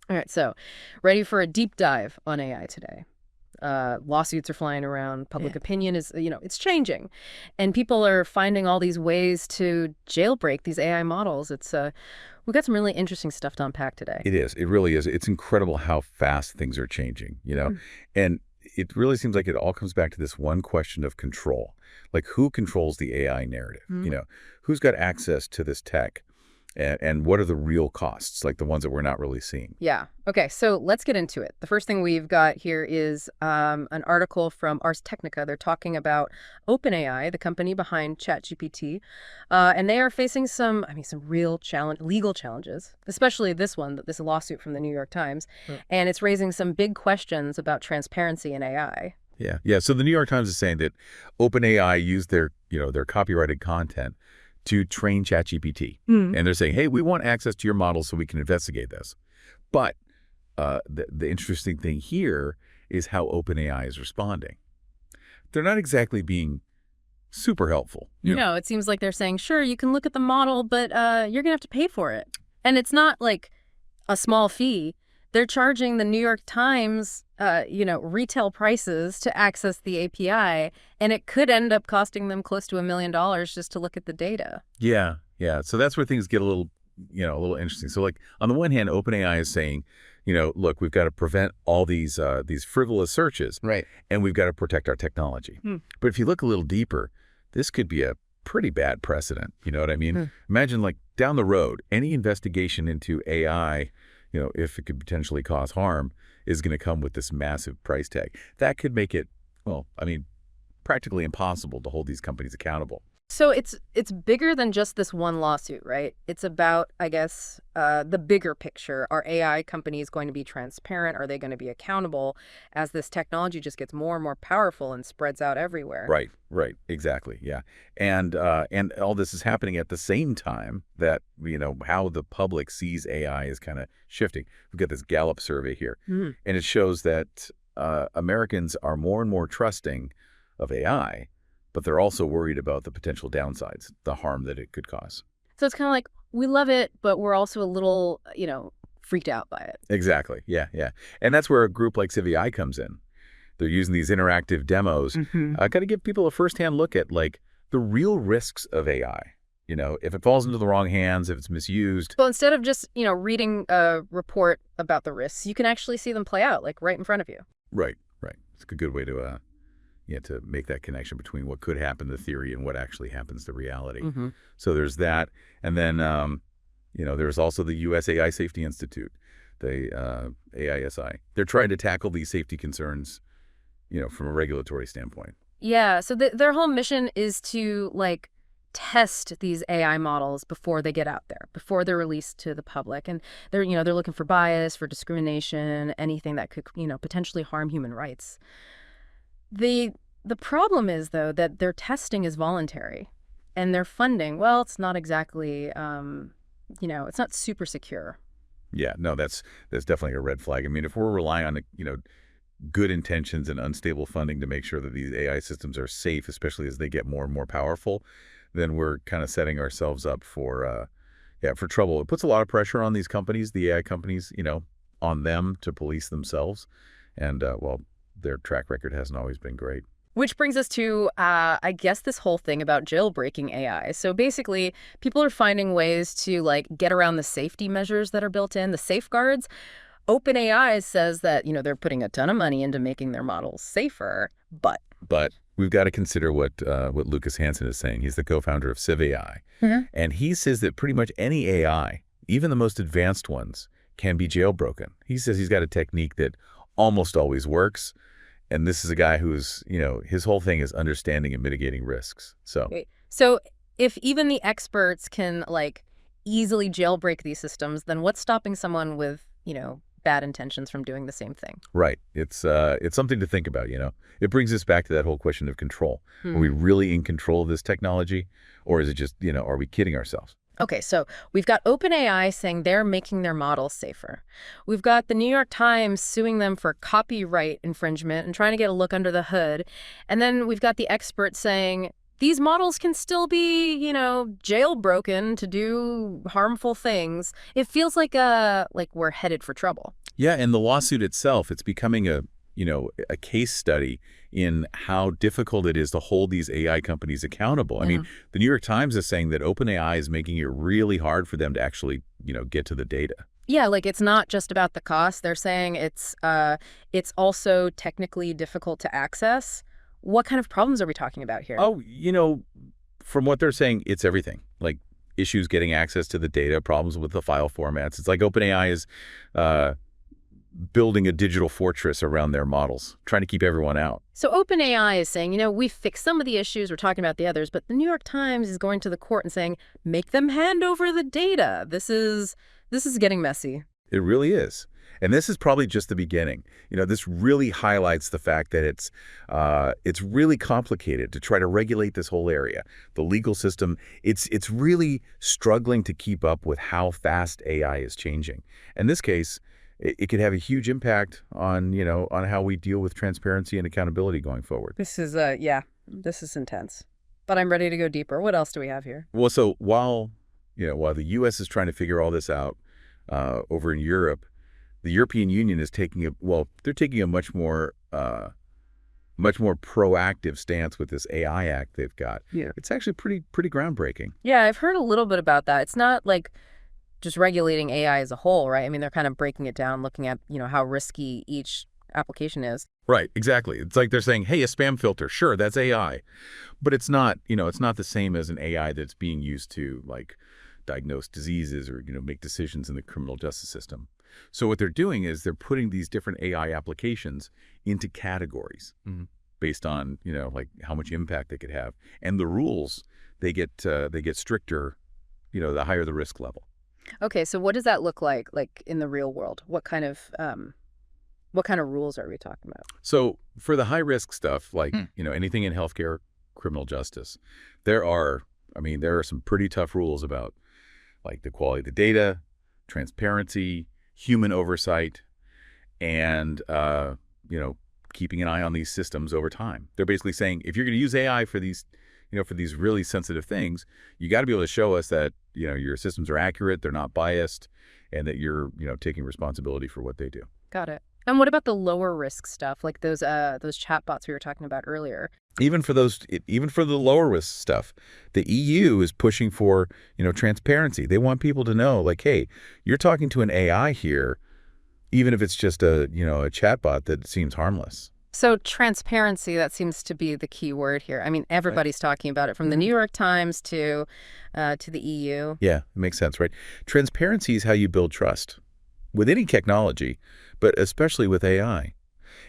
All right, so ready for a deep dive on AI today. Lawsuits are flying around. Public opinion is, it's changing. And people are finding all these ways to jailbreak these AI models. We've got some really interesting stuff to unpack today. It is. It really is. It's incredible how fast things are changing, And it really seems like it all comes back to this one question of control. Like, who controls the AI narrative? Who's got access to this tech? And what are the real costs, like the ones that we're not really seeing? Yeah. Okay, so let's get into it. The first thing we've got here is an article from Ars Technica. They're talking about OpenAI, the company behind ChatGPT, and they are facing some real legal challenges, especially this lawsuit from the New York Times, and it's raising some big questions about transparency in AI. Yeah. So the New York Times is saying that OpenAI used their copyrighted content to train ChatGPT. And they're saying, hey, we want access to your model so we can investigate this. But the interesting thing here is how OpenAI is responding. They're not exactly being super helpful. It seems like they're saying, sure, you can look at the model, but you're going to have to pay for it. And it's not like a small fee. They're charging the New York Times, retail prices to access the API, and it could end up costing them close to $1 million just to look at the data. Yeah. So that's where things get a little interesting. So, like, on the one hand, OpenAI is saying, look, we've got to prevent all these frivolous searches, right? And we've got to protect our technology. But if you look a little deeper, this could be a pretty bad precedent. You know what I mean? Imagine, like, down the road, any investigation into AI, if it could potentially cause harm, is going to come with this massive price tag. That could make it, practically impossible to hold these companies accountable. So it's bigger than just this one lawsuit, right? It's about, I guess, the bigger picture. Are AI companies going to be transparent? Are they going to be accountable as this technology just gets more and more powerful and spreads out everywhere? Right. Exactly. Yeah. And all this is happening at the same time that, how the public sees AI is kind of shifting. We've got this Gallup survey here, and it shows that Americans are more and more trusting of AI, but they're also worried about the potential downsides, the harm that it could cause. So it's kind of like, we love it, but we're also a little, freaked out by it. Exactly. Yeah. And that's where a group like CivAI comes in. They're using these interactive demos, got to give people a firsthand look at, like, the real risks of AI. If it falls into the wrong hands, if it's misused. Well, instead of just, reading a report about the risks, you can actually see them play out, like, right in front of you. Right. It's a good way to make that connection between what could happen to theory and what actually happens to reality. So there's that. And then, there's also the U.S. AI Safety Institute, the AISI. They're trying to tackle these safety concerns, from a regulatory standpoint. Yeah. So their whole mission is to, like, test these AI models before they get out there, before they're released to the public. And they're looking for bias, for discrimination, anything that could, potentially harm human rights. The problem is, though, that their testing is voluntary, and their funding, well, it's not exactly, it's not super secure. Yeah, no, that's definitely a red flag. I mean, if we're relying on, good intentions and unstable funding to make sure that these AI systems are safe, especially as they get more and more powerful, then we're kind of setting ourselves up for trouble. It puts a lot of pressure on these companies, the AI companies, on them to police themselves. And, their track record hasn't always been great. Which brings us to, I guess, this whole thing about jailbreaking AI. So basically, people are finding ways to, like, get around the safety measures that are built in, the safeguards. OpenAI says that, they're putting a ton of money into making their models safer, but we've got to consider what Lucas Hansen is saying. He's the co-founder of CivAI. And he says that pretty much any AI, even the most advanced ones, can be jailbroken. He says he's got a technique that almost always works. And this is a guy who's, his whole thing is understanding and mitigating risks. So if even the experts can, like, easily jailbreak these systems, then what's stopping someone with, bad intentions from doing the same thing? Right. It's something to think about, It brings us back to that whole question of control. Are we really in control of this technology? Or is it just, are we kidding ourselves? Okay, so we've got OpenAI saying they're making their models safer. We've got the New York Times suing them for copyright infringement and trying to get a look under the hood. And then we've got the experts saying, these models can still be, jailbroken to do harmful things. It feels like we're headed for trouble. Yeah, and the lawsuit itself, it's becoming a case study in how difficult it is to hold these AI companies accountable. I mean, the New York Times is saying that OpenAI is making it really hard for them to actually, get to the data. Yeah, it's not just about the cost. They're saying it's also technically difficult to access. What kind of problems are we talking about here? Oh, from what they're saying, it's everything. Like issues getting access to the data, problems with the file formats. It's like OpenAI is building a digital fortress around their models, trying to keep everyone out. So OpenAI is saying, we fixed some of the issues, we're talking about the others, but the New York Times is going to the court and saying, make them hand over the data. This is getting messy. It really is. And this is probably just the beginning. This really highlights the fact that it's really complicated to try to regulate this whole area. The legal system, it's really struggling to keep up with how fast AI is changing. In this case, it could have a huge impact on how we deal with transparency and accountability going forward. This is this is intense. But I'm ready to go deeper. What else do we have here? Well, so while the U.S. is trying to figure all this out over in Europe, the European Union is taking a much more proactive stance with this AI Act they've got. Yeah. It's actually pretty groundbreaking. Yeah, I've heard a little bit about that. It's not like just regulating AI as a whole, right? I mean, they're kind of breaking it down, looking at, how risky each application is. Right, exactly. It's like they're saying, hey, a spam filter, sure, that's AI. But it's not, it's not the same as an AI that's being used to diagnose diseases or, make decisions in the criminal justice system. So what they're doing is they're putting these different AI applications into categories based on, how much impact they could have. And the rules, they get stricter, the higher the risk level. Okay, so what does that look like in the real world? What kind of rules are we talking about? So for the high risk stuff, anything in healthcare, criminal justice, there are some pretty tough rules about the quality of the data, transparency, human oversight, and keeping an eye on these systems over time. They're basically saying if you're going to use AI for these really sensitive things, you got to be able to show us that your systems are accurate, they're not biased, and that you're taking responsibility for what they do. Got it. And what about the lower risk stuff, like those chatbots we were talking about earlier? Even for the lower risk stuff, the EU is pushing for transparency. They want people to know, hey, you're talking to an AI here, even if it's just a chatbot that seems harmless. So transparency, that seems to be the key word here. I mean, everybody's talking about it, from the New York Times to the EU. Yeah, it makes sense, right? Transparency is how you build trust with any technology, but especially with AI.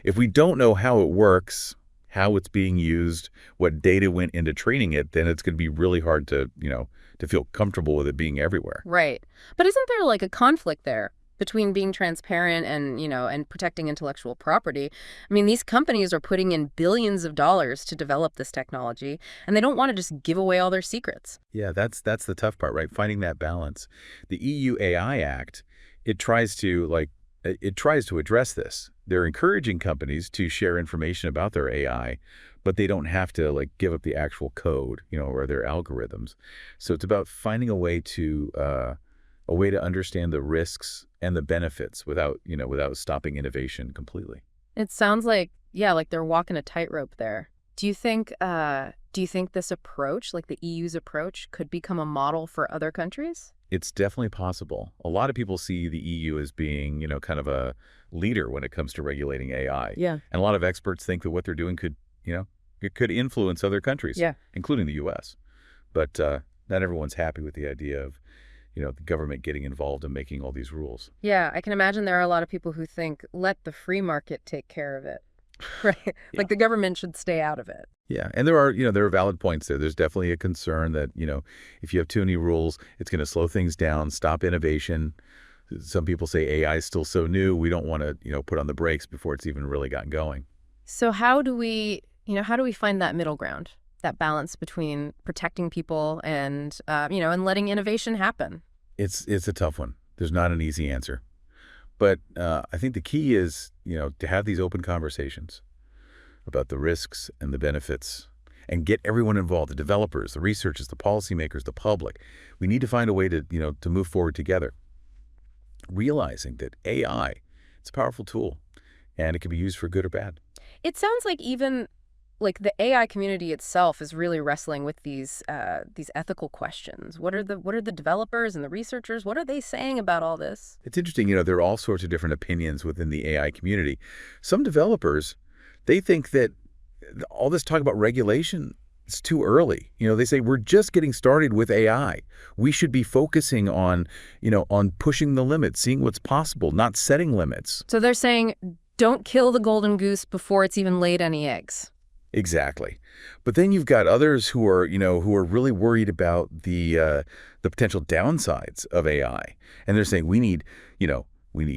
If we don't know how it works, how it's being used, what data went into training it, then it's going to be really hard to feel comfortable with it being everywhere. Right. But isn't there a conflict there between being transparent and, and protecting intellectual property? I mean, these companies are putting in billions of dollars to develop this technology, and they don't want to just give away all their secrets. Yeah, that's the tough part, right? Finding that balance. The EU AI Act, it tries to address this. They're encouraging companies to share information about their AI, but they don't have to give up the actual code, or their algorithms. So it's about finding a way to understand the risks and the benefits without stopping innovation completely. It sounds like they're walking a tightrope there. Do you think this approach, the EU's approach, could become a model for other countries? It's definitely possible. A lot of people see the EU as being, kind of a leader when it comes to regulating AI. Yeah. And a lot of experts think that what they're doing could influence other countries, including the U.S. But not everyone's happy with the idea of, the government getting involved in making all these rules. Yeah, I can imagine there are a lot of people who think, let the free market take care of it. Right? Yeah. The government should stay out of it. Yeah, and there are valid points there. There's definitely a concern that, if you have too many rules, it's going to slow things down, stop innovation. Some people say AI is still so new, we don't want to, put on the brakes before it's even really gotten going. So how do we find that middle ground, that balance between protecting people and, and letting innovation happen? It's a tough one. There's not an easy answer. But I think the key is, to have these open conversations about the risks and the benefits, and get everyone involved, the developers, the researchers, the policymakers, the public. We need to find a way to, to move forward together, realizing that AI, it's a powerful tool, and it can be used for good or bad. It sounds like even like the AI community itself is really wrestling with these ethical questions. What are the developers and the researchers? What are they saying about all this? It's interesting, there are all sorts of different opinions within the AI community. Some developers, they think that all this talk about regulation is too early. They say we're just getting started with AI. We should be focusing on, on pushing the limits, seeing what's possible, not setting limits. So they're saying don't kill the golden goose before it's even laid any eggs. Exactly. But then you've got others who are, who are really worried about the potential downsides of AI. And they're saying we need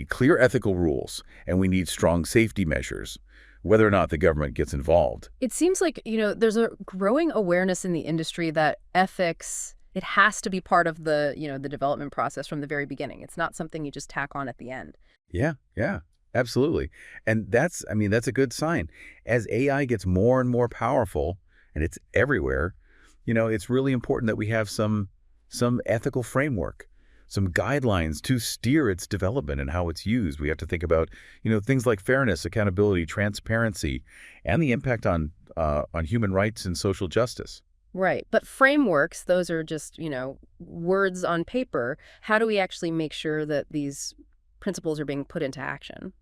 clear ethical rules and we need strong safety measures, whether or not the government gets involved. It seems like, there's a growing awareness in the industry that ethics, it has to be part of the, the development process from the very beginning. It's not something you just tack on at the end. Yeah. Absolutely. And that's a good sign. As AI gets more and more powerful, and it's everywhere, it's really important that we have some ethical framework, some guidelines to steer its development and how it's used. We have to think about, things like fairness, accountability, transparency, and the impact on human rights and social justice. Right. But frameworks, those are just, words on paper. How do we actually make sure that these principles are being put into action?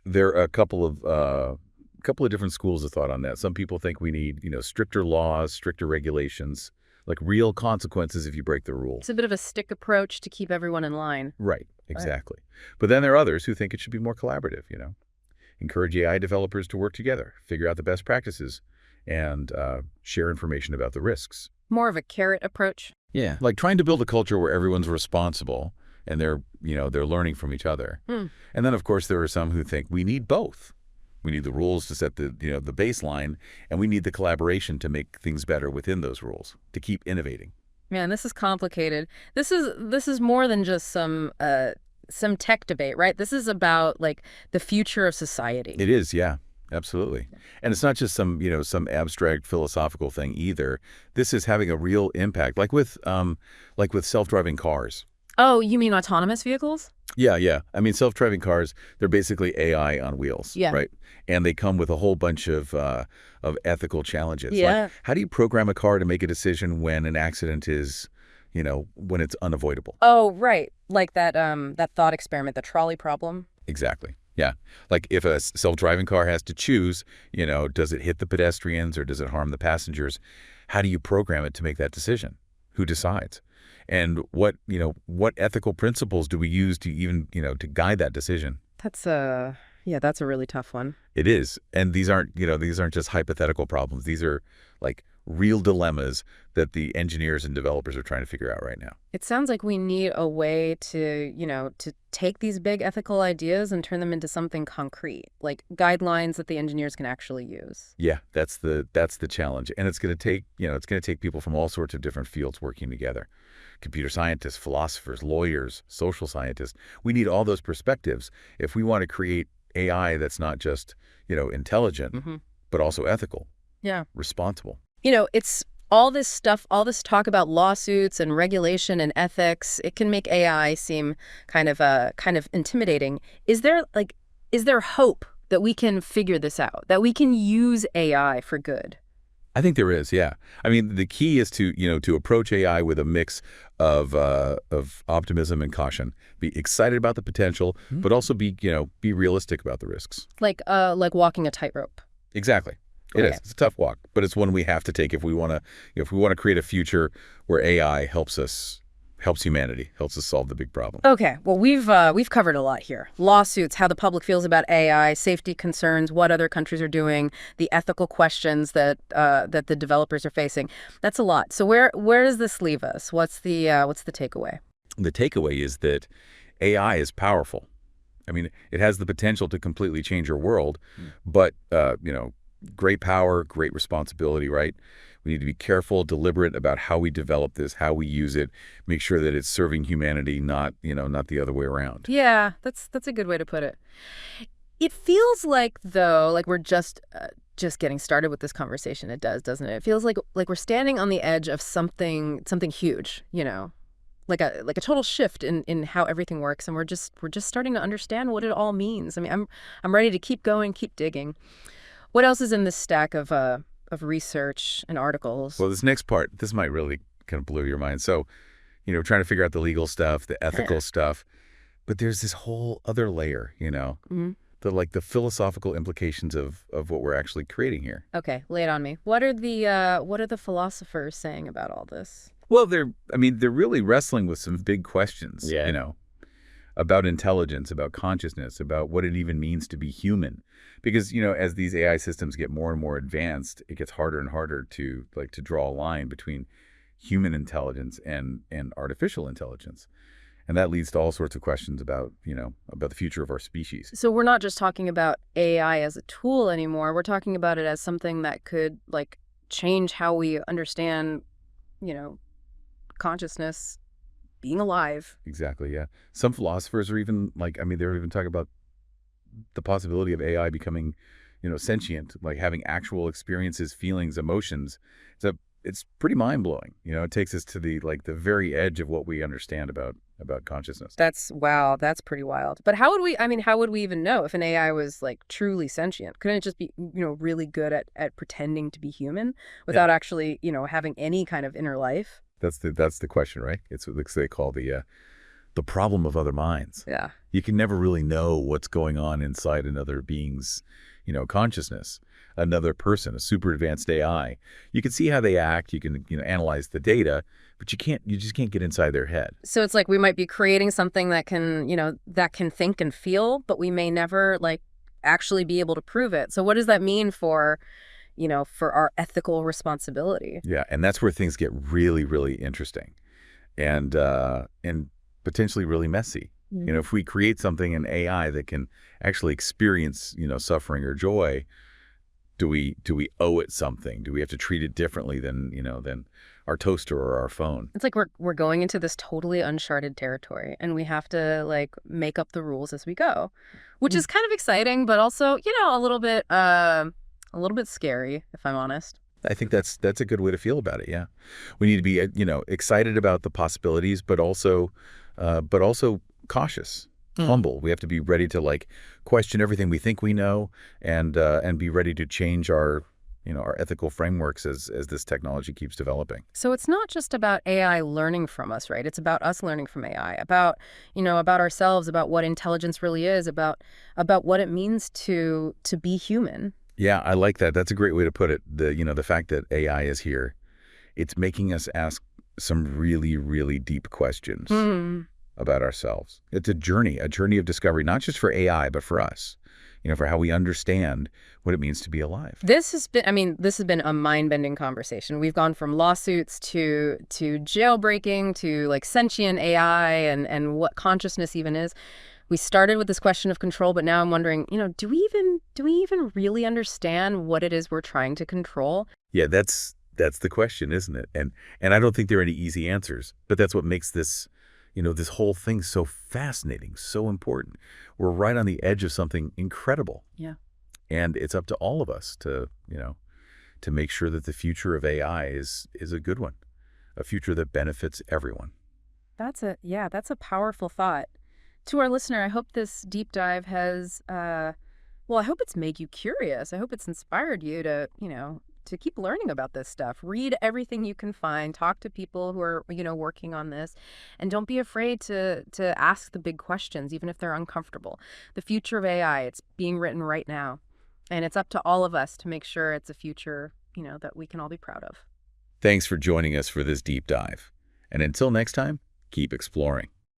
There are a couple of different schools of thought on that. Some people think we need, stricter laws, stricter regulations, like real consequences if you break the rules. It's a bit of a stick approach to keep everyone in line. Right, exactly. But then there are others who think it should be more collaborative, Encourage AI developers to work together, figure out the best practices, and share information about the risks. More of a carrot approach? Yeah, like trying to build a culture where everyone's responsible and they're learning from each other. And then, of course, there are some who think we need both. We need the rules to set the baseline, and we need the collaboration to make things better within those rules, to keep innovating. Man, this is complicated. This is more than just some tech debate, right? This is about like the future of society. It is, yeah. Absolutely. And it's not just some abstract philosophical thing either. This is having a real impact, like with self-driving cars. Oh, you mean autonomous vehicles? Yeah. I mean, self-driving cars, they're basically AI on wheels, right? And they come with a whole bunch of ethical challenges. Yeah. Like, how do you program a car to make a decision when an accident is, when it's unavoidable? Oh, right. Like that thought experiment, the trolley problem. Exactly. Yeah. Like if a self-driving car has to choose, does it hit the pedestrians or does it harm the passengers? How do you program it to make that decision? Who decides? And what ethical principles do we use to even, to guide that decision? That's a really tough one. It is. And these aren't just hypothetical problems. These are like real dilemmas that the engineers and developers are trying to figure out right now. It sounds like we need a way to, to take these big ethical ideas and turn them into something concrete, like guidelines that the engineers can actually use. Yeah, that's the challenge. And it's going to take people from all sorts of different fields working together. Computer scientists, philosophers, lawyers, social scientists. We need all those perspectives if we want to create AI that's not just, intelligent, but also ethical. Yeah. Responsible. It's all this stuff, all this talk about lawsuits and regulation and ethics. It can make AI seem kind of intimidating. Is there hope that we can figure this out, that we can use AI for good? I think there is, yeah. I mean, the key is to approach AI with a mix of optimism and caution. Be excited about the potential, but also be realistic about the risks. Like walking a tightrope. Exactly. It is. It's a tough walk, but it's one we have to take if we want to create a future where AI helps humanity, helps us solve the big problem. Okay, well, we've covered a lot here. Lawsuits, how the public feels about AI, safety concerns, what other countries are doing, the ethical questions that the developers are facing. That's a lot. So where does this leave us? What's the takeaway? The takeaway is that AI is powerful. I mean, it has the potential to completely change your world, but great power, great responsibility, right? We need to be careful, deliberate about how we develop this, how we use it, make sure that it's serving humanity, not the other way around. Yeah, that's a good way to put it. It feels like, though, like we're just just getting started with this conversation. It does, doesn't it? It feels like we're standing on the edge of something huge, like a total shift in how everything works, and we're just starting to understand what it all means. I mean, I'm ready to keep going, keep digging. What else is in this stack of research and articles? Well, this next part, this might really kind of blow your mind. So, trying to figure out the legal stuff, the ethical stuff, but there's this whole other layer, Mm-hmm. the philosophical implications of what we're actually creating here. Okay, lay it on me. What are the philosophers saying about all this? Well, they're really wrestling with some big questions, about intelligence, about consciousness, about what it even means to be human. Because, as these AI systems get more and more advanced, it gets harder and harder to draw a line between human intelligence and artificial intelligence. And that leads to all sorts of questions about the future of our species. So we're not just talking about AI as a tool anymore. We're talking about it as something that could change how we understand, consciousness, being alive. Exactly, yeah. Some philosophers are even they're even talking about the possibility of AI becoming, sentient, having actual experiences, feelings, emotions. It's pretty mind-blowing. It takes us to the very edge of what we understand about consciousness. That's pretty wild. But how would we even know if an AI was truly sentient? Couldn't it just be, really good at pretending to be human without actually, having any kind of inner life? That's the question, right? It's what they call the problem of other minds. Yeah. You can never really know what's going on inside another being's, consciousness. Another person, a super advanced AI. You can see how they act, you can, analyze the data, but you just can't get inside their head. So it's we might be creating something that can, that can think and feel, but we may never actually be able to prove it. So what does that mean for our ethical responsibility? Yeah, and that's where things get really, really interesting and potentially really messy. Mm-hmm. If we create something, an AI that can actually experience, suffering or joy, do we owe it something? Do we have to treat it differently than our toaster or our phone? It's we're going into this totally uncharted territory, and we have to make up the rules as we go, which is kind of exciting, but also a little bit scary, if I'm honest. I think that's a good way to feel about it. Yeah, we need to be excited about the possibilities, but also cautious. Humble. We have to be ready to question everything we think we know, and be ready to change our ethical frameworks as this technology keeps developing. So it's not just about AI learning from us, right? It's about us learning from AI, about about ourselves, about what intelligence really is, about what it means to be human. Yeah, I like that. That's a great way to put it. The fact that AI is here, it's making us ask some really, really deep questions. About ourselves. It's a journey of discovery, not just for AI, but for us, for how we understand what it means to be alive. This has been a mind-bending conversation. We've gone from lawsuits to jailbreaking to sentient AI and what consciousness even is. We started with this question of control, but now I'm wondering, do we even really understand what it is we're trying to control? Yeah, that's the question, isn't it? And I don't think there are any easy answers, but that's what makes this this whole thing so fascinating, so important. We're right on the edge of something incredible. Yeah. And it's up to all of us to make sure that the future of AI is a good one, a future that benefits everyone. That's a powerful thought. To our listener, I hope this deep dive has, I hope it's made you curious. I hope it's inspired you to, to keep learning about this stuff. Read everything you can find. Talk to people who are, working on this. And don't be afraid to ask the big questions, even if they're uncomfortable. The future of AI, it's being written right now. And it's up to all of us to make sure it's a future, that we can all be proud of. Thanks for joining us for this deep dive. And until next time, keep exploring.